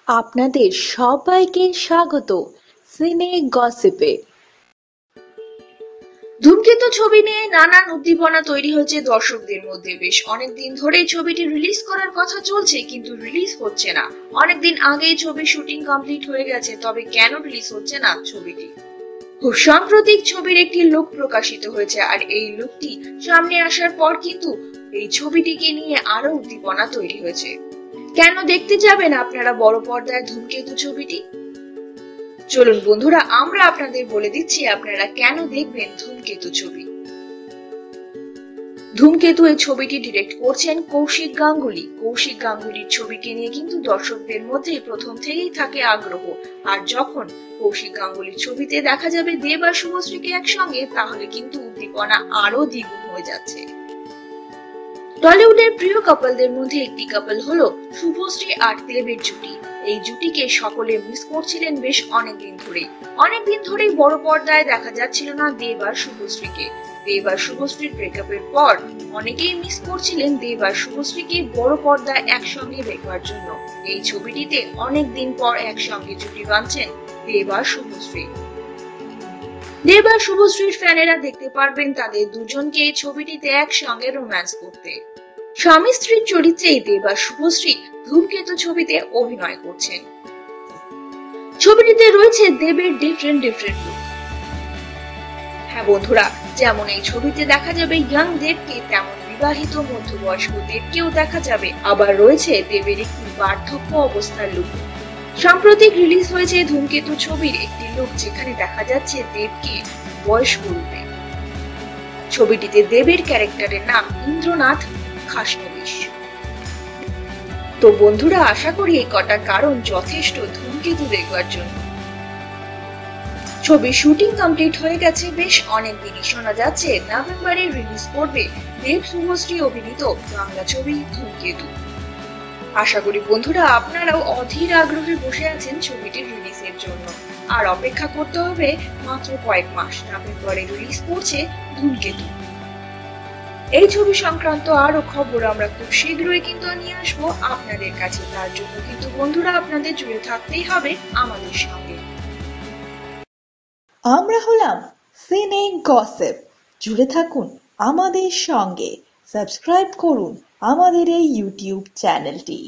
আপনাদের সবাইকে স্বাগত সিনে গসিপে। ধূমকেতু ছবি নিয়ে নানান উদ্দীপনা তৈরি হয়েছে দর্শকদের মধ্যে। বেশ অনেকদিন ধরেই ছবিটি রিলিজ করার কথা চলছে, কিন্তু রিলিজ হচ্ছে না। অনেকদিন আগেই ছবির শুটিং কমপ্লিট হয়ে গেছে, তবে কেন রিলিজ হচ্ছে না ছবিটি? খুব সাম্প্রতিক ছবির একটি লুক প্রকাশিত হয়েছে, আর এই লুকটি সামনে আসার পর কিন্তু এই ছবিটিকে নিয়ে আরো উদ্দীপনা তৈরি হয়েছে। কেন দেখতে যাবেন আপনারা বড় পর্দায় ধূমকেতু ছবিটি? চলুন বন্ধুরা, আমরা আপনাদের বলে দিচ্ছি আপনারা কেন দেখবেন ধূমকেতু ছবি। ধূমকেতু এই ছবিটি ডিরেক্ট করছেন কৌশিক গাঙ্গুলি। কৌশিক গাঙ্গুলির ছবিকে নিয়ে কিন্তু দর্শকদের মধ্যে প্রথম থেকেই থাকে আগ্রহ, আর যখন কৌশিক গাঙ্গুলির ছবিতে দেখা যাবে দেব আর শুভশ্রীকে একসঙ্গে, তাহলে কিন্তু উদ্দীপনা আরো দ্বিগুণ হয়ে যাচ্ছে। টলিউডের প্রিয় কাপলদের মধ্যে একটি কাপল হলো শুভশ্রী আর দেবের জুটি। এই জুটিকে সকলে মিস করছিলেন বেশ অনেকদিন ধরেই বড় পর্দায় দেখা যাচ্ছিল না দেব আর শুভশ্রীকে। দেব আর শুভশ্রীর ব্রেকআপের পর অনেকেই মিস করছিলেন দেব আর শুভশ্রীকে বড় পর্দায় একসঙ্গে দেখবার জন্য। এই ছবিটিতে অনেকদিন পর একসঙ্গে জুটি বাঁধছেন দেব আর শুভশ্রী। দেব আর শুভশ্রীর ফ্যানেরা দেখতে পারবেন তাদের দুজনকে এই ছবিটিতে একসঙ্গে রোম্যান্স করতে। স্বামী স্ত্রীর চরিত্রে দেব আর শুভশ্রী ধূমকেতু ছবিতে অভিনয় করছেন। ছবিটিতে রয়েছে দেবের ডিফারেন্ট লুক। হ্যাঁ বন্ধুরা, যেমন এই ছবিতে দেখা যাবে ইয়াং দেবকে, তেমন বিবাহিত মধ্যবয়স্ক দেবকেও দেখা যাবে। আবার রয়েছে দেবের একটি বার্ধক্য অবস্থার লুক। সাম্প্রতিক রিলিজ হয়েছে ধূমকেতু ছবির একটি লুক, যেখানে দেখা যাচ্ছে দেবকে বয়স্ক রূপে। ছবিটিতে দেবের ক্যারেক্টারের নাম ইন্দ্রনাথ খাসনবিশ। তো বন্ধুরা, আশা করি এই কটা কারণ যথেষ্ট ধূমকেতু দেখবার জন্য। ছবির শুটিং কমপ্লিট হয়ে গেছে বেশ অনেকদিনই। শোনা যাচ্ছে নভেম্বরে রিলিজ করবে দেব শুভশ্রী অভিনীত বাংলা ছবি ধূমকেতু। আশা করি বন্ধুরা আপনারাও অধীর আগ্রহে বসে আছেন ছবিটির রিলিজের জন্য। আর অপেক্ষা করতে হবে মাত্র কয়েক মাস। নভেম্বরে রিলিজ করছে ধূমকেতু। এই ছবি সংক্রান্ত আরো খবর আমরা খুব শীঘ্রই কিন্তু নিয়ে আসবো আপনাদের কাছে। তার জন্য কিন্তু বন্ধুরা আপনাদের জুড়ে থাকতেই হবে আমাদের সঙ্গে। আমরা হলাম সিনে গসিপ। জুড়ে থাকুন আমাদের সঙ্গে, সাবস্ক্রাইব করুন আমাদের এই ইউটিউব চ্যানেলটি।